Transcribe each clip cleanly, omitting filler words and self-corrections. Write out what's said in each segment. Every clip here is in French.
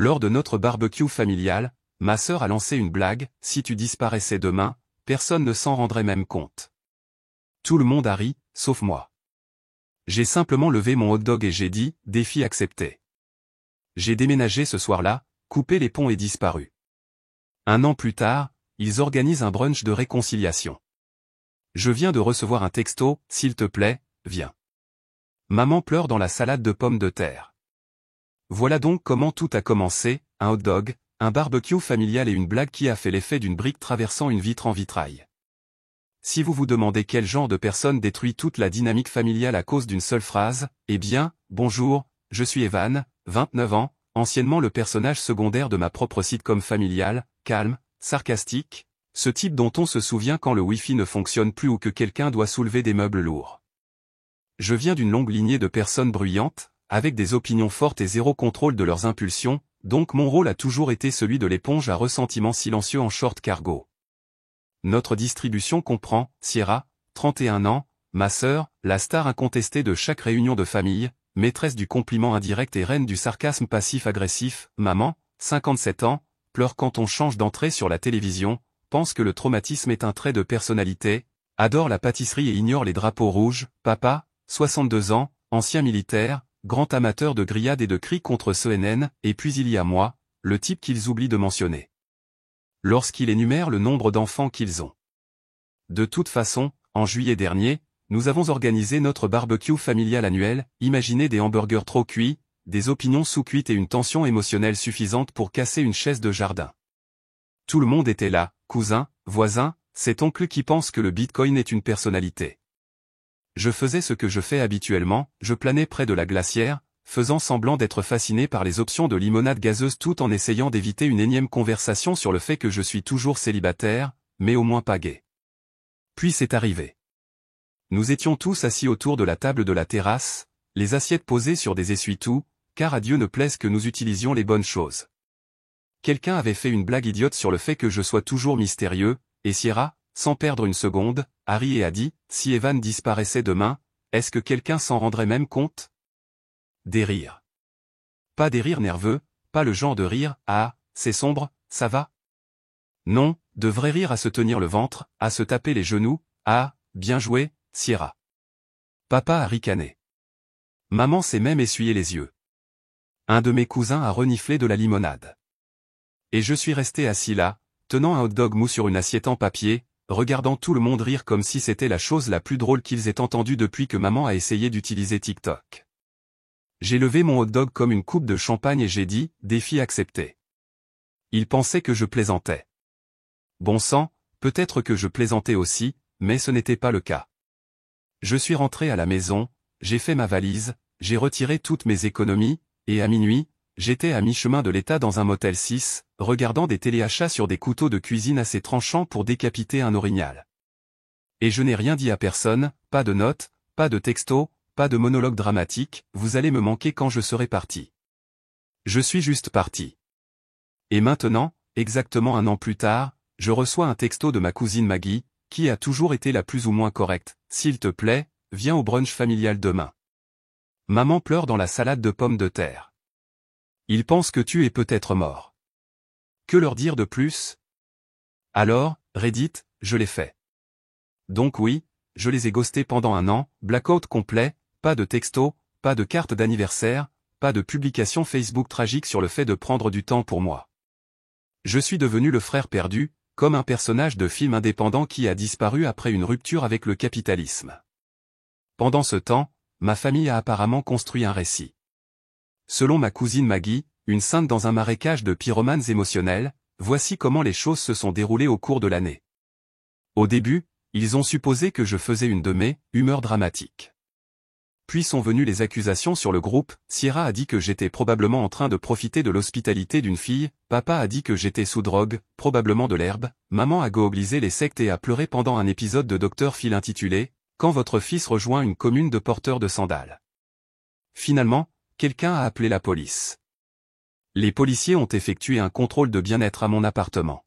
Lors de notre barbecue familial, ma sœur a lancé une blague, si tu disparaissais demain, personne ne s'en rendrait même compte. Tout le monde a ri, sauf moi. J'ai simplement levé mon hot-dog et j'ai dit, défi accepté. J'ai déménagé ce soir-là, coupé les ponts et disparu. 1 an plus tard, ils organisent un brunch de réconciliation. Je viens de recevoir un texto, s'il te plaît, viens. Maman pleure dans la salade de pommes de terre. Voilà donc comment tout a commencé, un hot-dog, un barbecue familial et une blague qui a fait l'effet d'une brique traversant une vitre en vitrail. Si vous vous demandez quel genre de personne détruit toute la dynamique familiale à cause d'une seule phrase, eh bien, bonjour, je suis Evan, 29 ans, anciennement le personnage secondaire de ma propre sitcom familiale, calme, sarcastique, ce type dont on se souvient quand le Wi-Fi ne fonctionne plus ou que quelqu'un doit soulever des meubles lourds. Je viens d'une longue lignée de personnes bruyantes, avec des opinions fortes et zéro contrôle de leurs impulsions, donc mon rôle a toujours été celui de l'éponge à ressentiment silencieux en short cargo. Notre distribution comprend, Sierra, 31 ans, ma sœur, la star incontestée de chaque réunion de famille, maîtresse du compliment indirect et reine du sarcasme passif-agressif, maman, 57 ans, pleure quand on change d'entrée sur la télévision, pense que le traumatisme est un trait de personnalité, adore la pâtisserie et ignore les drapeaux rouges, papa, 62 ans, ancien militaire, grand amateur de grillades et de cris contre CNN, et puis il y a moi, le type qu'ils oublient de mentionner. Lorsqu'il énumère le nombre d'enfants qu'ils ont. De toute façon, en juillet dernier, nous avons organisé notre barbecue familial annuel, imaginez des hamburgers trop cuits, des opinions sous-cuites et une tension émotionnelle suffisante pour casser une chaise de jardin. Tout le monde était là, cousins, voisins, cet oncle qui pense que le Bitcoin est une personnalité. Je faisais ce que je fais habituellement, je planais près de la glacière, faisant semblant d'être fasciné par les options de limonade gazeuse tout en essayant d'éviter une énième conversation sur le fait que je suis toujours célibataire, mais au moins pas gay. Puis c'est arrivé. Nous étions tous assis autour de la table de la terrasse, les assiettes posées sur des essuie-tout, car à Dieu ne plaise que nous utilisions les bonnes choses. Quelqu'un avait fait une blague idiote sur le fait que je sois toujours mystérieux, et Sierra, sans perdre une seconde, a ri et a dit, si Evan disparaissait demain, est-ce que quelqu'un s'en rendrait même compte? Des rires. Pas des rires nerveux, pas le genre de rire, ah, c'est sombre, ça va? Non, de vrais rires à se tenir le ventre, à se taper les genoux, ah, bien joué, Sierra. Papa a ricané. Maman s'est même essuyé les yeux. Un de mes cousins a reniflé de la limonade. Et je suis resté assis là, tenant un hot-dog mou sur une assiette en papier, regardant tout le monde rire comme si c'était la chose la plus drôle qu'ils aient entendue depuis que maman a essayé d'utiliser TikTok. J'ai levé mon hot-dog comme une coupe de champagne et j'ai dit, défi accepté. Ils pensaient que je plaisantais. Bon sang, peut-être que je plaisantais aussi, mais ce n'était pas le cas. Je suis rentré à la maison, j'ai fait ma valise, j'ai retiré toutes mes économies, et à minuit, j'étais à mi-chemin de l'État dans un motel 6, regardant des téléachats sur des couteaux de cuisine assez tranchants pour décapiter un orignal. Et je n'ai rien dit à personne, pas de notes, pas de texto, pas de monologue dramatique, vous allez me manquer quand je serai parti. Je suis juste parti. Et maintenant, exactement 1 an plus tard, je reçois un texto de ma cousine Maggie, qui a toujours été la plus ou moins correcte, s'il te plaît, viens au brunch familial demain. Maman pleure dans la salade de pommes de terre. Ils pensent que tu es peut-être mort. Que leur dire de plus? Alors, Reddit, je l'ai fait. Donc oui, je les ai ghostés pendant 1 an, blackout complet, pas de texto, pas de carte d'anniversaire, pas de publication Facebook tragique sur le fait de prendre du temps pour moi. Je suis devenu le frère perdu, comme un personnage de film indépendant qui a disparu après une rupture avec le capitalisme. Pendant ce temps, ma famille a apparemment construit un récit. Selon ma cousine Maggie, une sainte dans un marécage de pyromanes émotionnels, voici comment les choses se sont déroulées au cours de l'année. Au début, ils ont supposé que je faisais une de mes humeurs dramatiques. Puis sont venues les accusations sur le groupe, Sierra a dit que j'étais probablement en train de profiter de l'hospitalité d'une fille, papa a dit que j'étais sous drogue, probablement de l'herbe, maman a googlisé les sectes et a pleuré pendant un épisode de Dr Phil intitulé « Quand votre fils rejoint une commune de porteurs de sandales ». Finalement, quelqu'un a appelé la police. Les policiers ont effectué un contrôle de bien-être à mon appartement.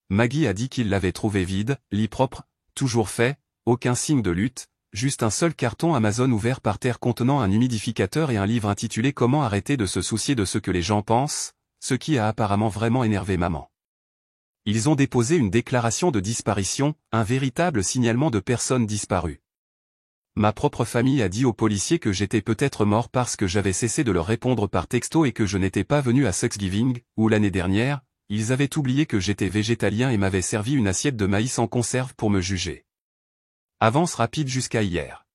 Maggie a dit qu'il l'avait trouvé vide, lit propre, toujours fait, aucun signe de lutte, juste un seul carton Amazon ouvert par terre contenant un humidificateur et un livre intitulé Comment arrêter de se soucier de ce que les gens pensent, ce qui a apparemment vraiment énervé maman. Ils ont déposé une déclaration de disparition, un véritable signalement de personnes disparues. Ma propre famille a dit aux policiers que j'étais peut-être mort parce que j'avais cessé de leur répondre par texto et que je n'étais pas venu à Thanksgiving, où l'année dernière, ils avaient oublié que j'étais végétalien et m'avaient servi une assiette de maïs en conserve pour me juger. Avance rapide jusqu'à hier.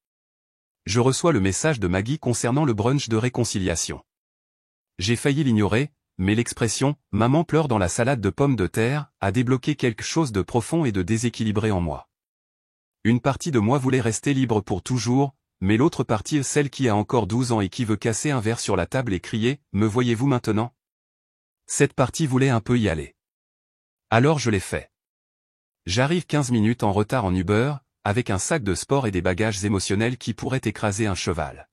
Je reçois le message de Maggie concernant le brunch de réconciliation. J'ai failli l'ignorer, mais l'expression « maman pleure dans la salade de pommes de terre » a débloqué quelque chose de profond et de déséquilibré en moi. Une partie de moi voulait rester libre pour toujours, mais l'autre partie, celle qui a encore 12 ans et qui veut casser un verre sur la table et crier « me voyez-vous maintenant ?» Cette partie voulait un peu y aller. Alors je l'ai fait. J'arrive 15 minutes en retard en Uber, avec un sac de sport et des bagages émotionnels qui pourraient écraser un cheval.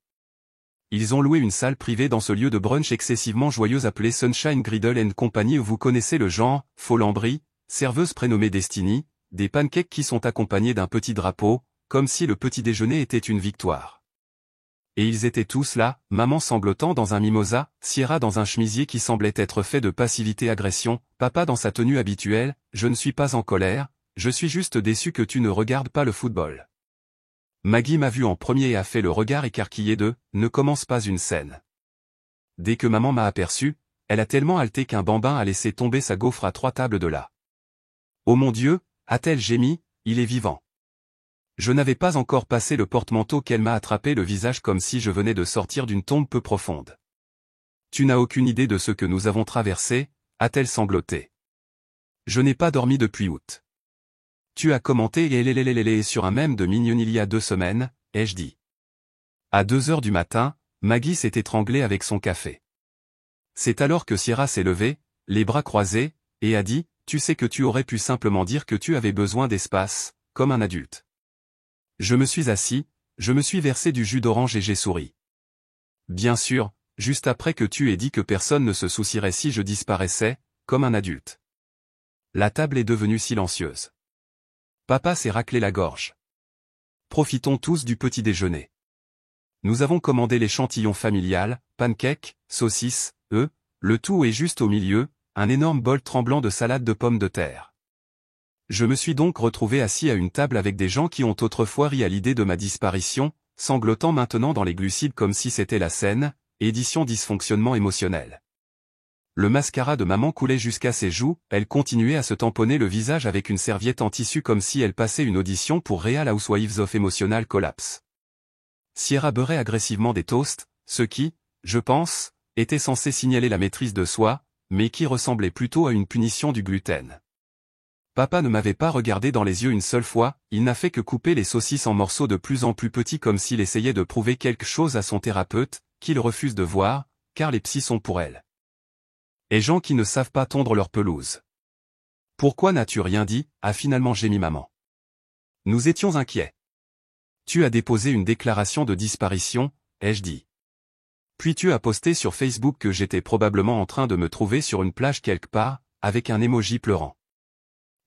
Ils ont loué une salle privée dans ce lieu de brunch excessivement joyeux appelé Sunshine Griddle & Company où vous connaissez le genre, faux-lambris, serveuse prénommée Destiny, des pancakes qui sont accompagnés d'un petit drapeau, comme si le petit déjeuner était une victoire. Et ils étaient tous là, maman sanglotant dans un mimosa, Sierra dans un chemisier qui semblait être fait de passivité-agression, papa dans sa tenue habituelle, je ne suis pas en colère, je suis juste déçu que tu ne regardes pas le football. Maggie m'a vu en premier et a fait le regard écarquillé de « ne commence pas une scène ». Dès que maman m'a aperçu, elle a tellement haleté qu'un bambin a laissé tomber sa gaufre à 3 tables de là. « Oh mon Dieu !» a-t-elle gémi, « il est vivant !» Je n'avais pas encore passé le porte-manteau qu'elle m'a attrapé le visage comme si je venais de sortir d'une tombe peu profonde. « Tu n'as aucune idée de ce que nous avons traversé » a-t-elle sangloté. « Je n'ai pas dormi depuis août. » Tu as commenté sur un mème de Mignon il y a 2 semaines, ai-je dit. À 2 heures du matin, Maggie s'est étranglée avec son café. C'est alors que Sierra s'est levée, les bras croisés, et a dit, tu sais que tu aurais pu simplement dire que tu avais besoin d'espace, comme un adulte. Je me suis assis, je me suis versé du jus d'orange et j'ai souri. Bien sûr, juste après que tu aies dit que personne ne se soucierait si je disparaissais, comme un adulte. La table est devenue silencieuse. Papa s'est raclé la gorge. Profitons tous du petit déjeuner. Nous avons commandé l'échantillon familial, pancakes, saucisses, œufs, le tout est juste au milieu, un énorme bol tremblant de salade de pommes de terre. Je me suis donc retrouvé assis à une table avec des gens qui ont autrefois ri à l'idée de ma disparition, sanglotant maintenant dans les glucides comme si c'était la scène, édition dysfonctionnement émotionnel. Le mascara de maman coulait jusqu'à ses joues, elle continuait à se tamponner le visage avec une serviette en tissu comme si elle passait une audition pour Real Housewives of Emotional Collapse. Sierra beurrait agressivement des toasts, ce qui, je pense, était censé signaler la maîtrise de soi, mais qui ressemblait plutôt à une punition du gluten. Papa ne m'avait pas regardé dans les yeux une seule fois, il n'a fait que couper les saucisses en morceaux de plus en plus petits comme s'il essayait de prouver quelque chose à son thérapeute, qu'il refuse de voir, car les psys sont pour elle. Et gens qui ne savent pas tondre leur pelouse. Pourquoi n'as-tu rien dit, a finalement gémi maman. Nous étions inquiets. Tu as déposé une déclaration de disparition, ai-je dit. Puis tu as posté sur Facebook que j'étais probablement en train de me trouver sur une plage quelque part, avec un emoji pleurant.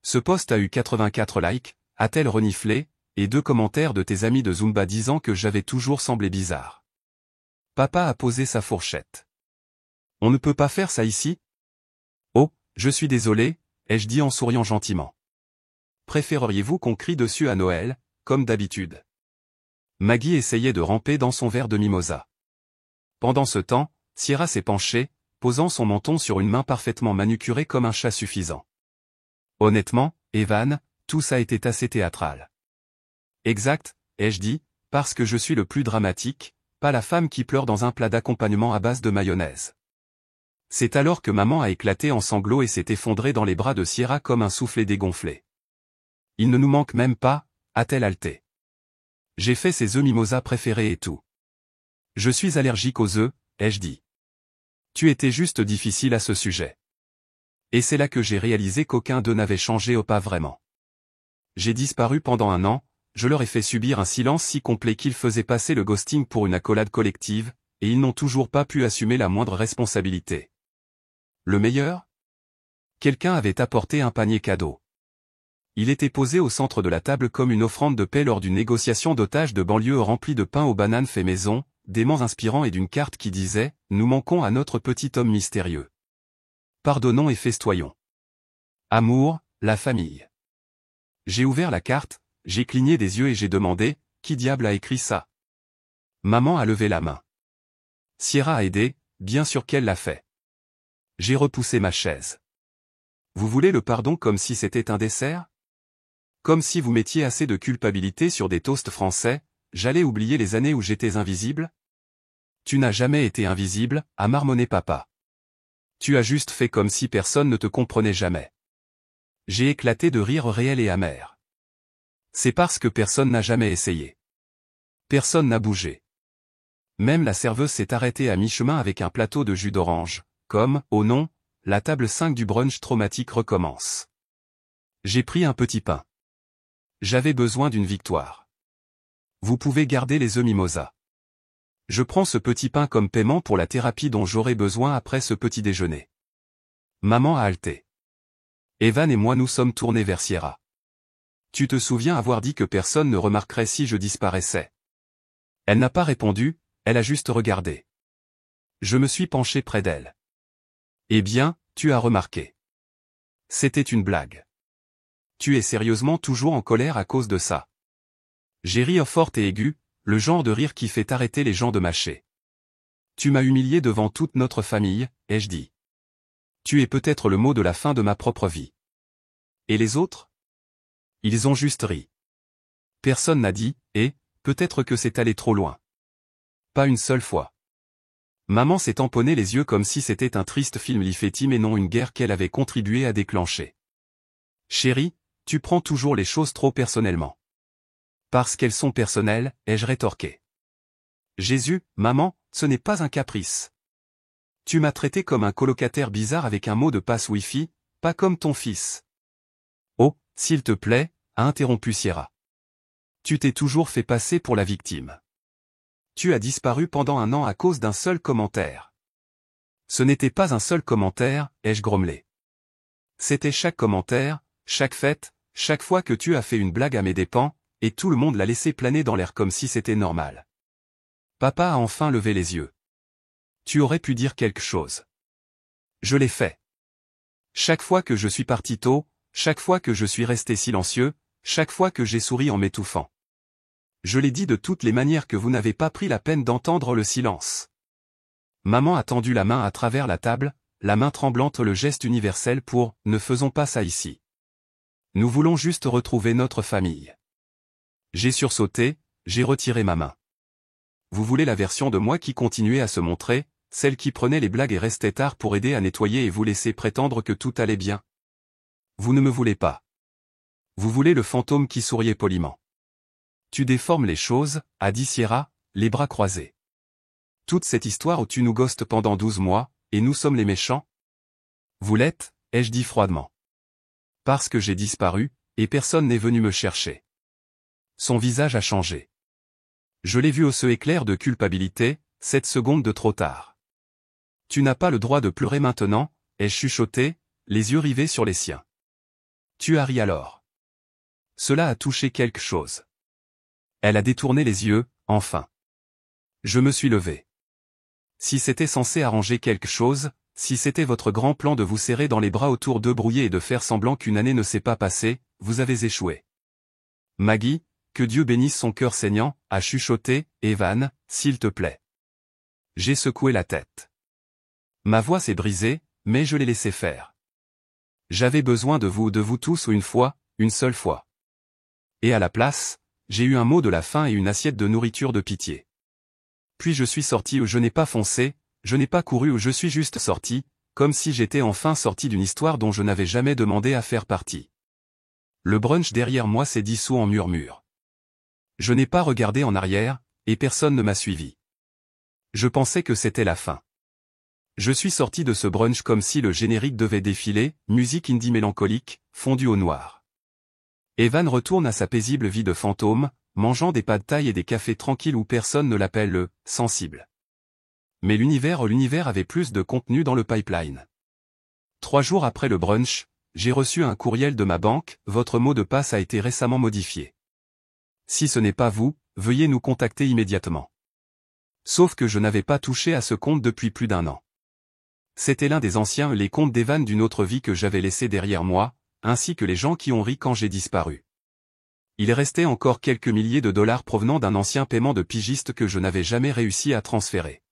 Ce post a eu 84 likes, a-t-elle reniflé, et 2 commentaires de tes amis de Zumba disant que j'avais toujours semblé bizarre. Papa a posé sa fourchette. On ne peut pas faire ça ici? Oh, je suis désolé, ai-je dit en souriant gentiment. Préféreriez-vous qu'on crie dessus à Noël, comme d'habitude? Maggie essayait de ramper dans son verre de mimosa. Pendant ce temps, Sierra s'est penchée, posant son menton sur une main parfaitement manucurée comme un chat suffisant. Honnêtement, Evan, tout ça était assez théâtral. Exact, ai-je dit, parce que je suis le plus dramatique, pas la femme qui pleure dans un plat d'accompagnement à base de mayonnaise. C'est alors que maman a éclaté en sanglots et s'est effondrée dans les bras de Sierra comme un soufflet dégonflé. Il ne nous manque même pas, a-t-elle haleté. J'ai fait ses œufs mimosa préférés et tout. Je suis allergique aux œufs, ai-je dit. Tu étais juste difficile à ce sujet. Et c'est là que j'ai réalisé qu'aucun d'eux n'avait changé au pas vraiment. J'ai disparu pendant 1 an, je leur ai fait subir un silence si complet qu'ils faisaient passer le ghosting pour une accolade collective, et ils n'ont toujours pas pu assumer la moindre responsabilité. Le meilleur? Quelqu'un avait apporté un panier cadeau. Il était posé au centre de la table comme une offrande de paix lors d'une négociation d'otages de banlieue remplie de pain aux bananes fait maison, d'aimants inspirants et d'une carte qui disait « Nous manquons à notre petit homme mystérieux ». Pardonnons et festoyons. Amour, la famille. J'ai ouvert la carte, j'ai cligné des yeux et j'ai demandé, qui diable a écrit ça? Maman a levé la main. Sierra a aidé, bien sûr qu'elle l'a fait. J'ai repoussé ma chaise. Vous voulez le pardon comme si c'était un dessert? Comme si vous mettiez assez de culpabilité sur des toasts français, j'allais oublier les années où j'étais invisible? Tu n'as jamais été invisible, a marmonné papa. Tu as juste fait comme si personne ne te comprenait jamais. J'ai éclaté de rire réel et amer. C'est parce que personne n'a jamais essayé. Personne n'a bougé. Même la serveuse s'est arrêtée à mi-chemin avec un plateau de jus d'orange, comme, oh non, la table 5 du brunch traumatique recommence. J'ai pris un petit pain. J'avais besoin d'une victoire. Vous pouvez garder les œufs mimosa. Je prends ce petit pain comme paiement pour la thérapie dont j'aurai besoin après ce petit déjeuner. Maman a halté. Evan et moi nous sommes tournés vers Sierra. Tu te souviens avoir dit que personne ne remarquerait si je disparaissais? Elle n'a pas répondu, elle a juste regardé. Je me suis penché près d'elle. Eh bien, tu as remarqué. C'était une blague. Tu es sérieusement toujours en colère à cause de ça. J'ai ri fort et aigu, le genre de rire qui fait arrêter les gens de mâcher. Tu m'as humilié devant toute notre famille, ai-je dit. Tu es peut-être le mot de la fin de ma propre vie. Et les autres? Ils ont juste ri. Personne n'a dit, et, peut-être que c'est allé trop loin. Pas une seule fois. Maman s'est tamponnée les yeux comme si c'était un triste film Lifetime et non une guerre qu'elle avait contribué à déclencher. Chérie, tu prends toujours les choses trop personnellement. Parce qu'elles sont personnelles, ai-je rétorqué. Jésus, maman, ce n'est pas un caprice. Tu m'as traité comme un colocataire bizarre avec un mot de passe Wi-Fi, pas comme ton fils. Oh, s'il te plaît, a interrompu Sierra. Tu t'es toujours fait passer pour la victime. Tu as disparu pendant un an à cause d'un seul commentaire. Ce n'était pas un seul commentaire, ai-je grommelé. C'était chaque commentaire, chaque fête, chaque fois que tu as fait une blague à mes dépens, et tout le monde l'a laissé planer dans l'air comme si c'était normal. Papa a enfin levé les yeux. Tu aurais pu dire quelque chose. Je l'ai fait. Chaque fois que je suis parti tôt, chaque fois que je suis resté silencieux, chaque fois que j'ai souri en m'étouffant. Je l'ai dit de toutes les manières que vous n'avez pas pris la peine d'entendre le silence. Maman a tendu la main à travers la table, la main tremblante le geste universel pour « ne faisons pas ça ici ». Nous voulons juste retrouver notre famille. J'ai sursauté, j'ai retiré ma main. Vous voulez la version de moi qui continuait à se montrer, celle qui prenait les blagues et restait tard pour aider à nettoyer et vous laisser prétendre que tout allait bien. Vous ne me voulez pas. Vous voulez le fantôme qui souriait poliment. Tu déformes les choses, a dit Sierra, les bras croisés. Toute cette histoire où tu nous ghostes pendant 12 mois, et nous sommes les méchants? Vous l'êtes, ai-je dit froidement. Parce que j'ai disparu, et personne n'est venu me chercher. Son visage a changé. Je l'ai vu au seu éclair de culpabilité, 7 secondes de trop tard. Tu n'as pas le droit de pleurer maintenant, ai-je chuchoté, les yeux rivés sur les siens. Tu as ri alors. Cela a touché quelque chose. Elle a détourné les yeux, enfin. Je me suis levé. Si c'était censé arranger quelque chose, si c'était votre grand plan de vous serrer dans les bras autour d'eux brouillés et de faire semblant qu'une année ne s'est pas passée, vous avez échoué. Maggie, que Dieu bénisse son cœur saignant, a chuchoté, Evan, s'il te plaît. J'ai secoué la tête. Ma voix s'est brisée, mais je l'ai laissé faire. J'avais besoin de vous tous une fois, une seule fois. Et à la place, j'ai eu un mot de la faim et une assiette de nourriture de pitié. Puis je suis sorti ou je n'ai pas foncé, je n'ai pas couru ou je suis juste sorti, comme si j'étais enfin sorti d'une histoire dont je n'avais jamais demandé à faire partie. Le brunch derrière moi s'est dissous en murmures. Je n'ai pas regardé en arrière, et personne ne m'a suivi. Je pensais que c'était la fin. Je suis sorti de ce brunch comme si le générique devait défiler, musique indie mélancolique, fondue au noir. Evan retourne à sa paisible vie de fantôme, mangeant des pad thaï et des cafés tranquilles où personne ne l'appelle le « sensible ». Mais l'univers avait plus de contenu dans le pipeline. 3 jours après le brunch, j'ai reçu un courriel de ma banque, votre mot de passe a été récemment modifié. Si ce n'est pas vous, veuillez nous contacter immédiatement. Sauf que je n'avais pas touché à ce compte depuis plus d'1 an. C'était l'un des anciens les contes d'Evan d'une autre vie que j'avais laissé derrière moi, ainsi que les gens qui ont ri quand j'ai disparu. Il restait encore quelques milliers de dollars provenant d'un ancien paiement de pigiste que je n'avais jamais réussi à transférer.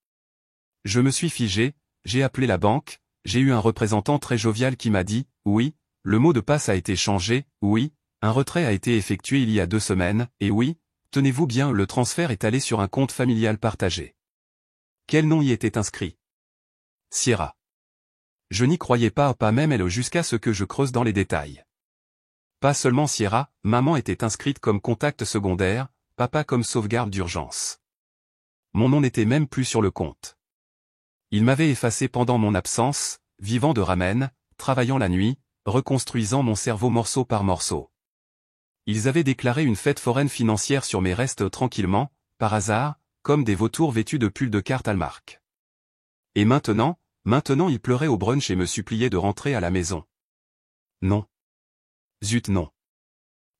Je me suis figé, j'ai appelé la banque, j'ai eu un représentant très jovial qui m'a dit, oui, le mot de passe a été changé, oui, un retrait a été effectué il y a 2 semaines, et oui, tenez-vous bien, le transfert est allé sur un compte familial partagé. Quel nom y était inscrit? Sierra. Je n'y croyais pas même elle jusqu'à ce que je creuse dans les détails. Pas seulement Sierra, maman était inscrite comme contact secondaire, papa comme sauvegarde d'urgence. Mon nom n'était même plus sur le compte. Il m'avait effacé pendant mon absence, vivant de ramen, travaillant la nuit, reconstruisant mon cerveau morceau par morceau. Ils avaient déclaré une fête foraine financière sur mes restes tranquillement, par hasard, comme des vautours vêtus de pulls de cartes Hallmark. Et maintenant ils pleuraient au brunch et me suppliaient de rentrer à la maison. Non. Zut non.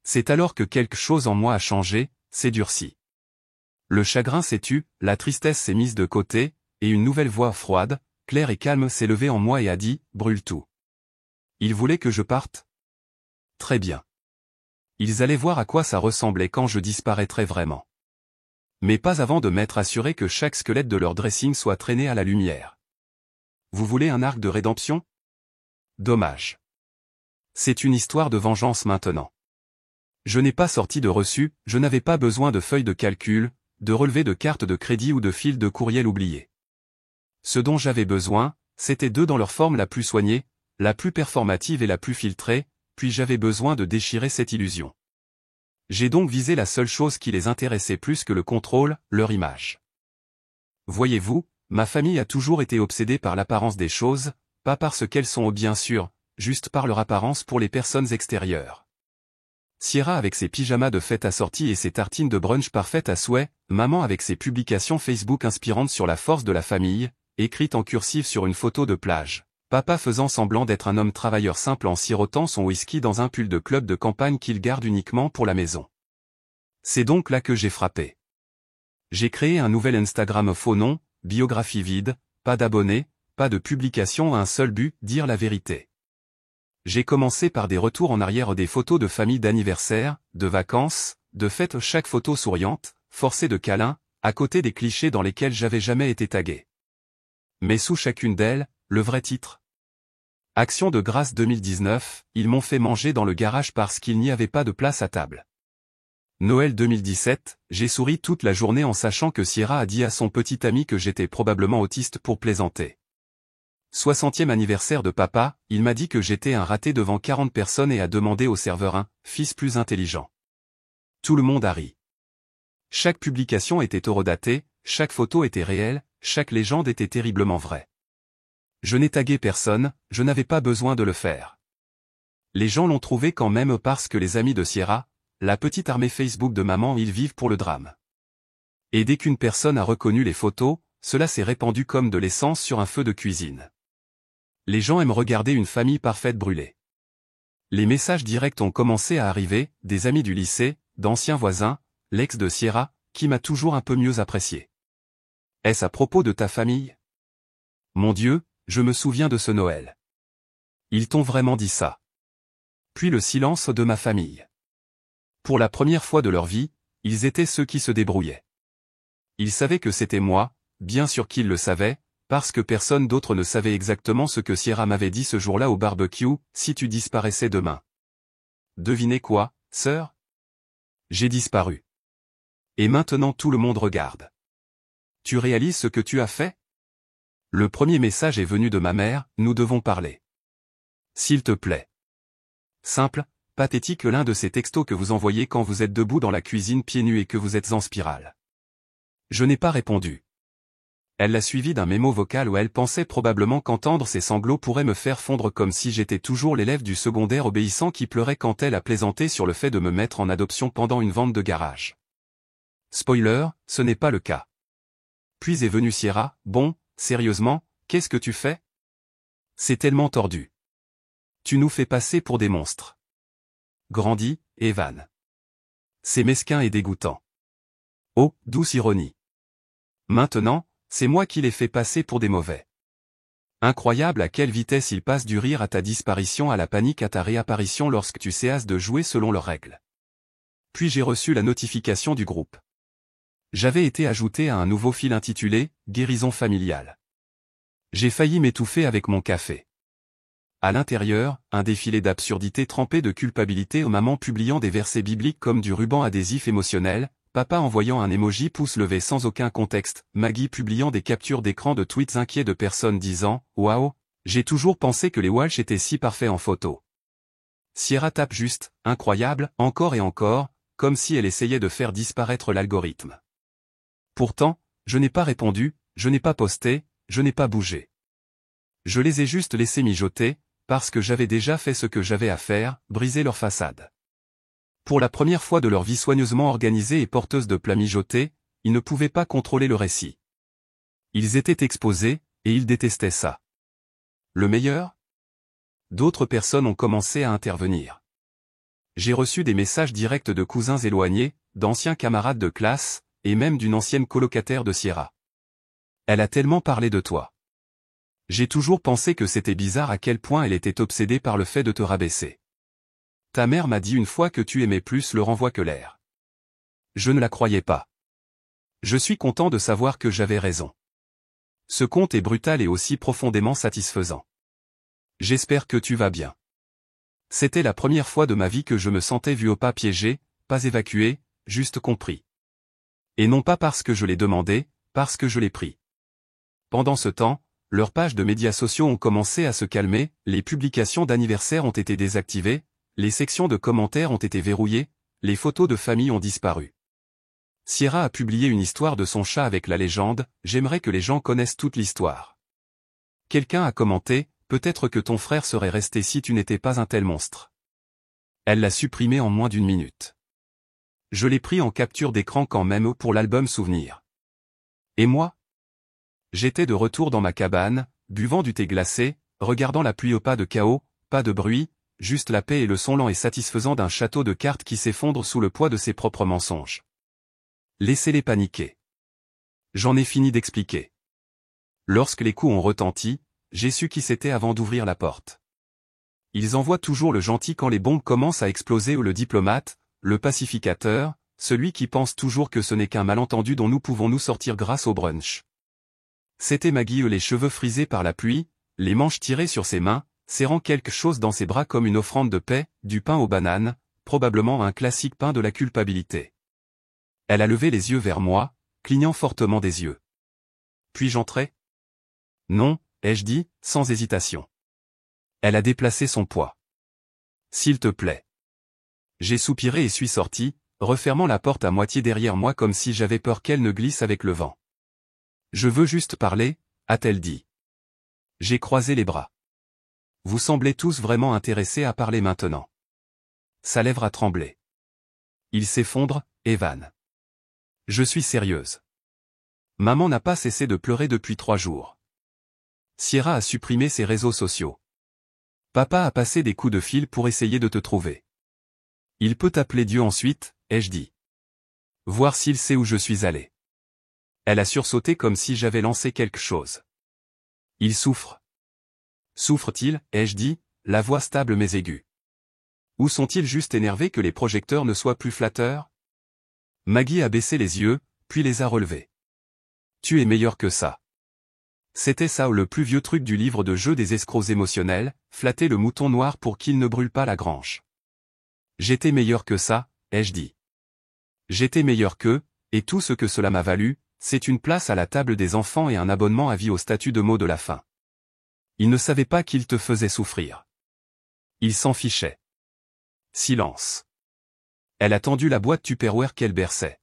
C'est alors que quelque chose en moi a changé, s'est durci. Le chagrin s'est tu, la tristesse s'est mise de côté, et une nouvelle voix froide, claire et calme s'est levée en moi et a dit, brûle tout. Ils voulaient que je parte? Très bien. Ils allaient voir à quoi ça ressemblait quand je disparaîtrais vraiment. Mais pas avant de m'être assuré que chaque squelette de leur dressing soit traîné à la lumière. Vous voulez un arc de rédemption? Dommage. C'est une histoire de vengeance maintenant. Je n'ai pas sorti de reçu, je n'avais pas besoin de feuilles de calcul, de relevés de cartes de crédit ou de fils de courriel oubliés. Ce dont j'avais besoin, c'était d'eux dans leur forme la plus soignée, la plus performative et la plus filtrée, puis j'avais besoin de déchirer cette illusion. J'ai donc visé la seule chose qui les intéressait plus que le contrôle, leur image. Voyez-vous, ma famille a toujours été obsédée par l'apparence des choses, pas parce qu'elles sont bien sûr, juste par leur apparence pour les personnes extérieures. Sierra avec ses pyjamas de fête assortis et ses tartines de brunch parfaites à souhait, maman avec ses publications Facebook inspirantes sur la force de la famille, écrites en cursive sur une photo de plage. Papa faisant semblant d'être un homme travailleur simple en sirotant son whisky dans un pull de club de campagne qu'il garde uniquement pour la maison. C'est donc là que j'ai frappé. J'ai créé un nouvel Instagram faux nom, biographie vide, pas d'abonnés, pas de publication, un seul but, dire la vérité. J'ai commencé par des retours en arrière des photos de famille d'anniversaire, de vacances, de fêtes, chaque photo souriante, forcée de câlins, à côté des clichés dans lesquels j'avais jamais été tagué. Mais sous chacune d'elles, le vrai titre. Action de grâce 2019, ils m'ont fait manger dans le garage parce qu'il n'y avait pas de place à table. Noël 2017, j'ai souri toute la journée en sachant que Sierra a dit à son petit ami que j'étais probablement autiste pour plaisanter. 60e anniversaire de papa, il m'a dit que j'étais un raté devant 40 personnes et a demandé au serveur un fils plus intelligent. Tout le monde a ri. Chaque publication était horodatée, chaque photo était réelle, chaque légende était terriblement vraie. Je n'ai tagué personne, je n'avais pas besoin de le faire. Les gens l'ont trouvé quand même parce que les amis de Sierra, la petite armée Facebook de maman, ils vivent pour le drame. Et dès qu'une personne a reconnu les photos, cela s'est répandu comme de l'essence sur un feu de cuisine. Les gens aiment regarder une famille parfaite brûler. Les messages directs ont commencé à arriver, des amis du lycée, d'anciens voisins, l'ex de Sierra, qui m'a toujours un peu mieux apprécié. Est-ce à propos de ta famille? Mon Dieu, je me souviens de ce Noël. Ils t'ont vraiment dit ça. Puis le silence de ma famille. Pour la première fois de leur vie, ils étaient ceux qui se débrouillaient. Ils savaient que c'était moi, bien sûr qu'ils le savaient, parce que personne d'autre ne savait exactement ce que Sierra m'avait dit ce jour-là au barbecue, si tu disparaissais demain. Devinez quoi, sœur? J'ai disparu. Et maintenant tout le monde regarde. Tu réalises ce que tu as fait? Le premier message est venu de ma mère, nous devons parler. S'il te plaît. Simple, pathétique, l'un de ces textos que vous envoyez quand vous êtes debout dans la cuisine pieds nus et que vous êtes en spirale. Je n'ai pas répondu. Elle l'a suivi d'un mémo vocal où elle pensait probablement qu'entendre ses sanglots pourrait me faire fondre comme si j'étais toujours l'élève du secondaire obéissant qui pleurait quand elle a plaisanté sur le fait de me mettre en adoption pendant une vente de garage. Spoiler, ce n'est pas le cas. Puis est venue Sierra, bon, sérieusement, qu'est-ce que tu fais? C'est tellement tordu. Tu nous fais passer pour des monstres. Grandis, Evan. C'est mesquin et dégoûtant. Oh, douce ironie. Maintenant, c'est moi qui les fais passer pour des mauvais. Incroyable à quelle vitesse ils passent du rire à ta disparition à la panique à ta réapparition lorsque tu cesses de jouer selon leurs règles. Puis j'ai reçu la notification du groupe. J'avais été ajouté à un nouveau fil intitulé « Guérison familiale ». J'ai failli m'étouffer avec mon café. À l'intérieur, un défilé d'absurdités trempé de culpabilité aux mamans publiant des versets bibliques comme du ruban adhésif émotionnel, papa envoyant un emoji pouce levé sans aucun contexte, Maggie publiant des captures d'écran de tweets inquiets de personnes disant « Waouh, j'ai toujours pensé que les Walsh étaient si parfaits en photo ». Sierra tape juste « Incroyable » encore et encore, comme si elle essayait de faire disparaître l'algorithme. Pourtant, je n'ai pas répondu, je n'ai pas posté, je n'ai pas bougé. Je les ai juste laissés mijoter, parce que j'avais déjà fait ce que j'avais à faire, briser leur façade. Pour la première fois de leur vie soigneusement organisée et porteuse de plats mijotés, ils ne pouvaient pas contrôler le récit. Ils étaient exposés, et ils détestaient ça. Le meilleur ? D'autres personnes ont commencé à intervenir. J'ai reçu des messages directs de cousins éloignés, d'anciens camarades de classe, et même d'une ancienne colocataire de Sierra. Elle a tellement parlé de toi. J'ai toujours pensé que c'était bizarre à quel point elle était obsédée par le fait de te rabaisser. Ta mère m'a dit une fois que tu aimais plus le renvoi que l'air. Je ne la croyais pas. Je suis content de savoir que j'avais raison. Ce conte est brutal et aussi profondément satisfaisant. J'espère que tu vas bien. C'était la première fois de ma vie que je me sentais vu au pas piégé, pas évacué, juste compris. Et non pas parce que je l'ai demandé, parce que je l'ai pris. Pendant ce temps, leurs pages de médias sociaux ont commencé à se calmer, les publications d'anniversaire ont été désactivées, les sections de commentaires ont été verrouillées, les photos de famille ont disparu. Sierra a publié une histoire de son chat avec la légende « J'aimerais que les gens connaissent toute l'histoire ». Quelqu'un a commenté « Peut-être que ton frère serait resté si tu n'étais pas un tel monstre ». Elle l'a supprimé en moins d'1 minute. Je l'ai pris en capture d'écran quand même pour l'album souvenir. Et moi ? J'étais de retour dans ma cabane, buvant du thé glacé, regardant la pluie au pas de chaos, pas de bruit, juste la paix et le son lent et satisfaisant d'un château de cartes qui s'effondre sous le poids de ses propres mensonges. Laissez-les paniquer. J'en ai fini d'expliquer. Lorsque les coups ont retenti, j'ai su qui c'était avant d'ouvrir la porte. Ils envoient toujours le gentil quand les bombes commencent à exploser ou le diplomate, le pacificateur, celui qui pense toujours que ce n'est qu'un malentendu dont nous pouvons nous sortir grâce au brunch. C'était Maggie les cheveux frisés par la pluie, les manches tirées sur ses mains, serrant quelque chose dans ses bras comme une offrande de paix, du pain aux bananes, probablement un classique pain de la culpabilité. Elle a levé les yeux vers moi, clignant fortement des yeux. Puis-je entrer ? Non, ai-je dit, sans hésitation. Elle a déplacé son poids. S'il te plaît. J'ai soupiré et suis sorti, refermant la porte à moitié derrière moi comme si j'avais peur qu'elle ne glisse avec le vent. Je veux juste parler, a-t-elle dit. J'ai croisé les bras. Vous semblez tous vraiment intéressés à parler maintenant. Sa lèvre a tremblé. Il s'effondre, Evan. Je suis sérieuse. Maman n'a pas cessé de pleurer depuis 3 jours. Sierra a supprimé ses réseaux sociaux. Papa a passé des coups de fil pour essayer de te trouver. Il peut appeler Dieu ensuite, ai-je dit. Voir s'il sait où je suis allé. Elle a sursauté comme si j'avais lancé quelque chose. Il souffre. Souffre-t-il, ai-je dit, la voix stable mais aiguë. Ou sont-ils juste énervés que les projecteurs ne soient plus flatteurs ? Maggie a baissé les yeux, puis les a relevés. Tu es meilleur que ça. C'était ça le plus vieux truc du livre de jeu des escrocs émotionnels, flatter le mouton noir pour qu'il ne brûle pas la grange. J'étais meilleur que ça, ai-je dit. J'étais meilleur qu'eux, et tout ce que cela m'a valu, c'est une place à la table des enfants et un abonnement à vie au statut de mot de la fin. Ils ne savaient pas qu'ils te faisaient souffrir. Ils s'en fichaient. Silence. Elle a tendu la boîte Tupperware qu'elle berçait.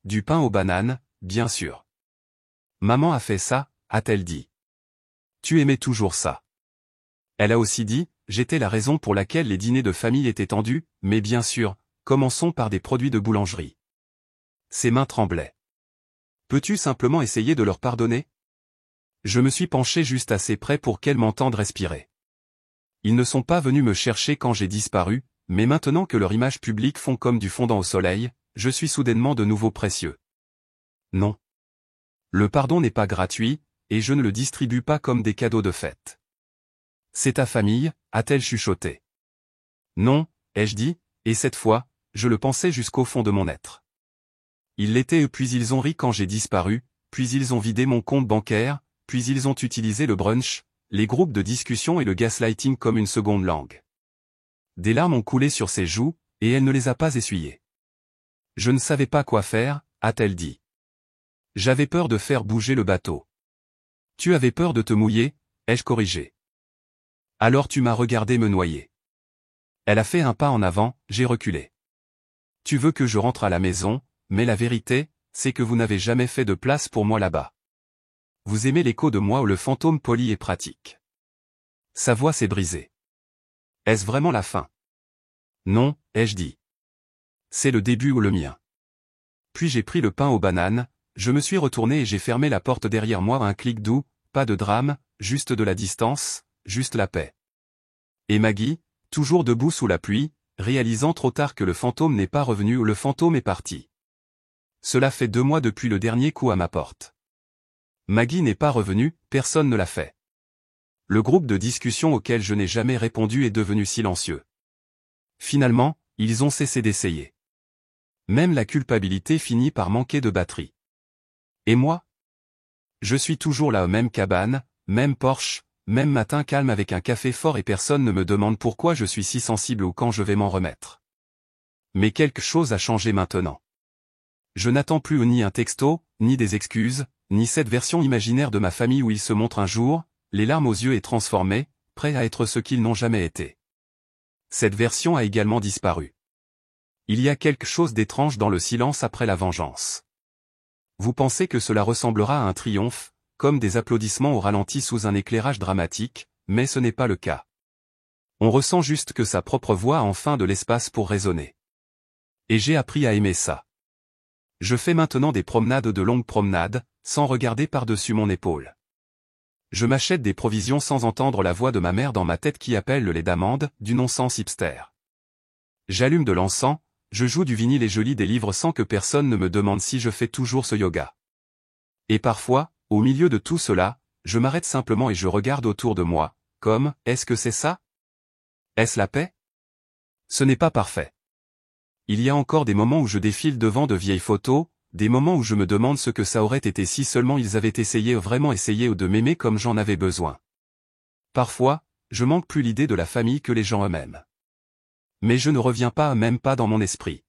Du pain aux bananes, bien sûr. Maman a fait ça, a-t-elle dit. Tu aimais toujours ça. Elle a aussi dit, j'étais la raison pour laquelle les dîners de famille étaient tendus, mais bien sûr, commençons par des produits de boulangerie. Ses mains tremblaient. Peux-tu simplement essayer de leur pardonner ? Je me suis penché juste assez près pour qu'elle m'entende respirer. Ils ne sont pas venus me chercher quand j'ai disparu, mais maintenant que leur image publique fond comme du fondant au soleil, je suis soudainement de nouveau précieux. Non. Le pardon n'est pas gratuit, et je ne le distribue pas comme des cadeaux de fête. C'est ta famille, a-t-elle chuchoté. Non, ai-je dit, et cette fois, je le pensais jusqu'au fond de mon être. Ils l'étaient puis ils ont ri quand j'ai disparu, puis ils ont vidé mon compte bancaire, puis ils ont utilisé le brunch, les groupes de discussion et le gaslighting comme une seconde langue. Des larmes ont coulé sur ses joues, et elle ne les a pas essuyées. Je ne savais pas quoi faire, a-t-elle dit. J'avais peur de faire bouger le bateau. Tu avais peur de te mouiller, ai-je corrigé. Alors tu m'as regardé me noyer. Elle a fait un pas en avant, j'ai reculé. Tu veux que je rentre à la maison, mais la vérité, c'est que vous n'avez jamais fait de place pour moi là-bas. Vous aimez l'écho de moi ou le fantôme poli et pratique. Sa voix s'est brisée. Est-ce vraiment la fin? Non, ai-je dit. C'est le début ou le mien. Puis j'ai pris le pain aux bananes, je me suis retourné et j'ai fermé la porte derrière moi. Un clic doux, pas de drame, juste de la distance, juste la paix. Et Maggie, toujours debout sous la pluie, réalisant trop tard que le fantôme n'est pas revenu ou le fantôme est parti. Cela fait 2 mois depuis le dernier coup à ma porte. Maggie n'est pas revenue, personne ne l'a fait. Le groupe de discussion auquel je n'ai jamais répondu est devenu silencieux. Finalement, ils ont cessé d'essayer. Même la culpabilité finit par manquer de batterie. Et moi? Je suis toujours là, même cabane, même Porsche, même matin calme avec un café fort et personne ne me demande pourquoi je suis si sensible ou quand je vais m'en remettre. Mais quelque chose a changé maintenant. Je n'attends plus ni un texto, ni des excuses, ni cette version imaginaire de ma famille où ils se montrent un jour, les larmes aux yeux et transformés, prêts à être ce qu'ils n'ont jamais été. Cette version a également disparu. Il y a quelque chose d'étrange dans le silence après la vengeance. Vous pensez que cela ressemblera à un triomphe, comme des applaudissements au ralenti sous un éclairage dramatique, mais ce n'est pas le cas. On ressent juste que sa propre voix a enfin de l'espace pour résonner. Et j'ai appris à aimer ça. Je fais maintenant des promenades, de longues promenades, sans regarder par-dessus mon épaule. Je m'achète des provisions sans entendre la voix de ma mère dans ma tête qui appelle le lait d'amande, du non-sens hipster. J'allume de l'encens, je joue du vinyle et je lis des livres sans que personne ne me demande si je fais toujours ce yoga. Et parfois, au milieu de tout cela, je m'arrête simplement et je regarde autour de moi, comme, est-ce que c'est ça? Est-ce la paix? Ce n'est pas parfait. Il y a encore des moments où je défile devant de vieilles photos, des moments où je me demande ce que ça aurait été si seulement ils avaient vraiment essayé ou de m'aimer comme j'en avais besoin. Parfois, je manque plus l'idée de la famille que les gens eux-mêmes. Mais je ne reviens pas, même pas dans mon esprit.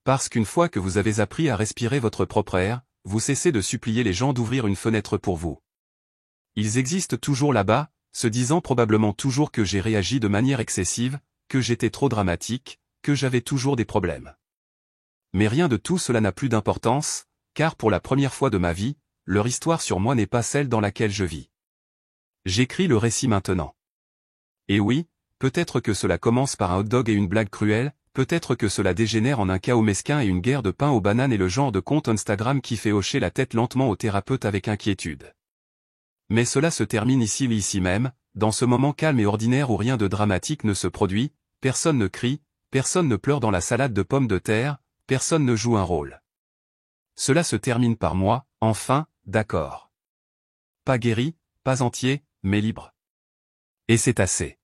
Parce qu'une fois que vous avez appris à respirer votre propre air, vous cessez de supplier les gens d'ouvrir une fenêtre pour vous. Ils existent toujours là-bas, se disant probablement toujours que j'ai réagi de manière excessive, que j'étais trop dramatique, que j'avais toujours des problèmes. Mais rien de tout cela n'a plus d'importance, car pour la première fois de ma vie, leur histoire sur moi n'est pas celle dans laquelle je vis. J'écris le récit maintenant. Et oui, peut-être que cela commence par un hot-dog et une blague cruelle, peut-être que cela dégénère en un chaos mesquin et une guerre de pain aux bananes et le genre de compte Instagram qui fait hocher la tête lentement au thérapeute avec inquiétude. Mais cela se termine ici même, dans ce moment calme et ordinaire où rien de dramatique ne se produit, personne ne crie, personne ne pleure dans la salade de pommes de terre, personne ne joue un rôle. Cela se termine par moi, enfin, d'accord. Pas guéri, pas entier, mais libre. Et c'est assez.